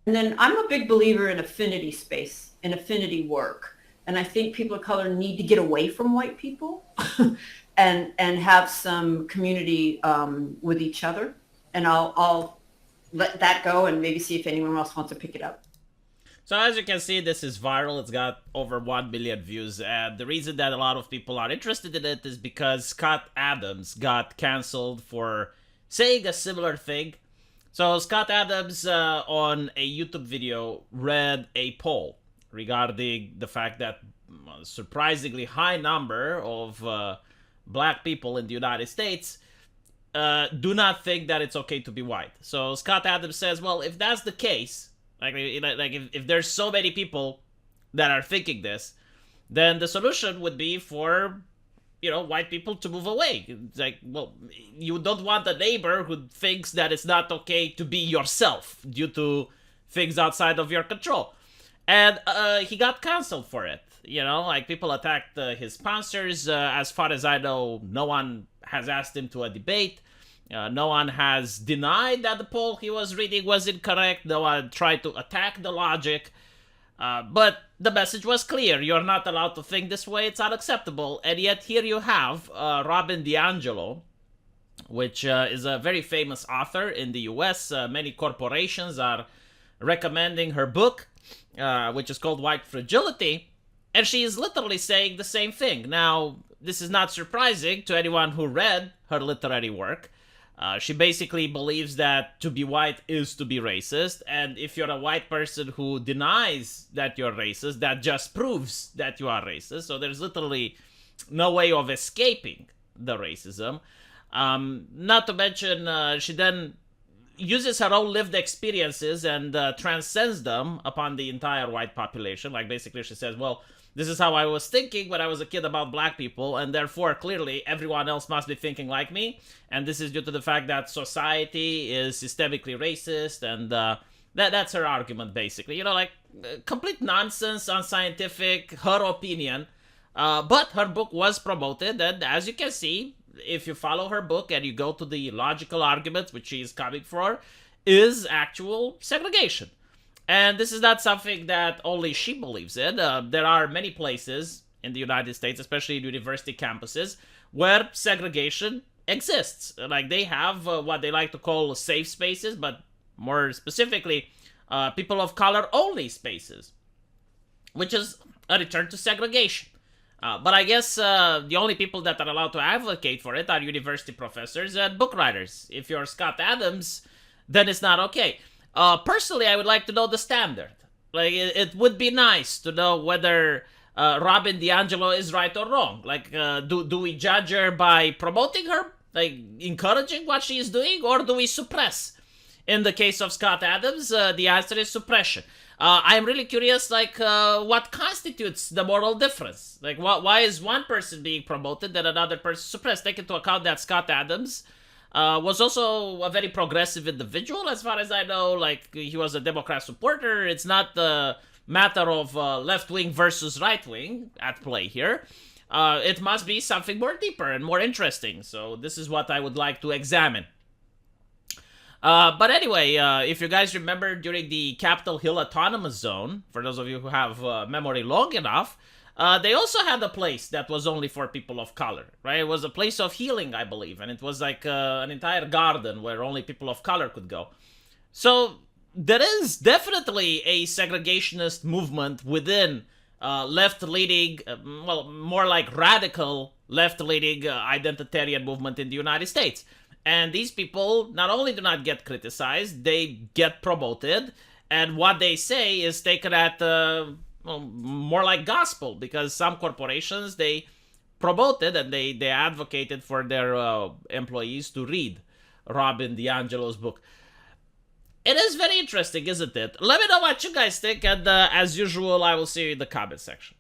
And then I'm a big believer in affinity space and affinity work. And I think people of color need to get away from white people and have some community with each other. And I'll let that go and maybe see if anyone else wants to pick it up. So as you can see, this is viral. It's got over 1 million views. And the reason that a lot of people are interested in it is because Scott Adams got canceled for saying a similar thing. So Scott Adams, on a YouTube video, read a poll regarding the fact that a surprisingly high number of black people in the United States do not think that it's okay to be white. So Scott Adams says, well, if that's the case, like if there's so many people that are thinking this, then the solution would be for white people to move away. It's like, well, you don't want a neighbor who thinks that it's not okay to be yourself due to things outside of your control. And he got canceled for it. Like people attacked his sponsors. As far as I know, no one has asked him to a debate. No one has denied that the poll he was reading was incorrect. No one tried to attack the logic. But the message was clear. You're not allowed to think this way. It's unacceptable. And yet here you have Robin DiAngelo, which is a very famous author in the US. Many corporations are recommending her book, which is called White Fragility. And she is literally saying the same thing. Now, this is not surprising to anyone who read her literary work. She basically believes that to be white is to be racist, and if you're a white person who denies that you're racist, that just proves that you are racist. So there's literally no way of escaping the racism. Not to mention, she then uses her own lived experiences and transcends them upon the entire white population. Like basically she says, well, this is how I was thinking when I was a kid about black people, and therefore, clearly, everyone else must be thinking like me. And this is due to the fact that society is systemically racist, and that's her argument, basically. Complete nonsense, unscientific, her opinion. But her book was promoted, and as you can see, if you follow her book and you go to the logical arguments, which she is coming for, is actual segregation. And this is not something that only she believes in. There are many places in the United States, especially in university campuses, where segregation exists. Like they have what they like to call safe spaces, but more specifically, people of color only spaces, which is a return to segregation. But I guess the only people that are allowed to advocate for it are university professors and book writers. If you're Scott Adams, then it's not okay. Personally, I would like to know the standard. Like, it would be nice to know whether Robin DiAngelo is right or wrong. Like, do we judge her by promoting her, like encouraging what she is doing, or do we suppress? In the case of Scott Adams, the answer is suppression. I'm really curious, like, what constitutes the moral difference? Like, why is one person being promoted and another person suppressed? Take into account that Scott Adams was also a very progressive individual, as far as I know. Like, he was a Democrat supporter. It's not the matter of left-wing versus right-wing at play here. It must be something more deeper and more interesting. So this is what I would like to examine. But anyway, if you guys remember during the Capitol Hill Autonomous Zone, for those of you who have memory long enough, they also had a place that was only for people of color, right? It was a place of healing, I believe, and it was like an entire garden where only people of color could go. So there is definitely a segregationist movement within left-leaning, well, more like radical left-leaning identitarian movement in the United States. And these people not only do not get criticized, they get promoted, and what they say is taken at more like gospel, because some corporations, they promoted and they advocated for their employees to read Robin DiAngelo's book. It is very interesting, isn't it? Let me know what you guys think, and as usual, I will see you in the comment section.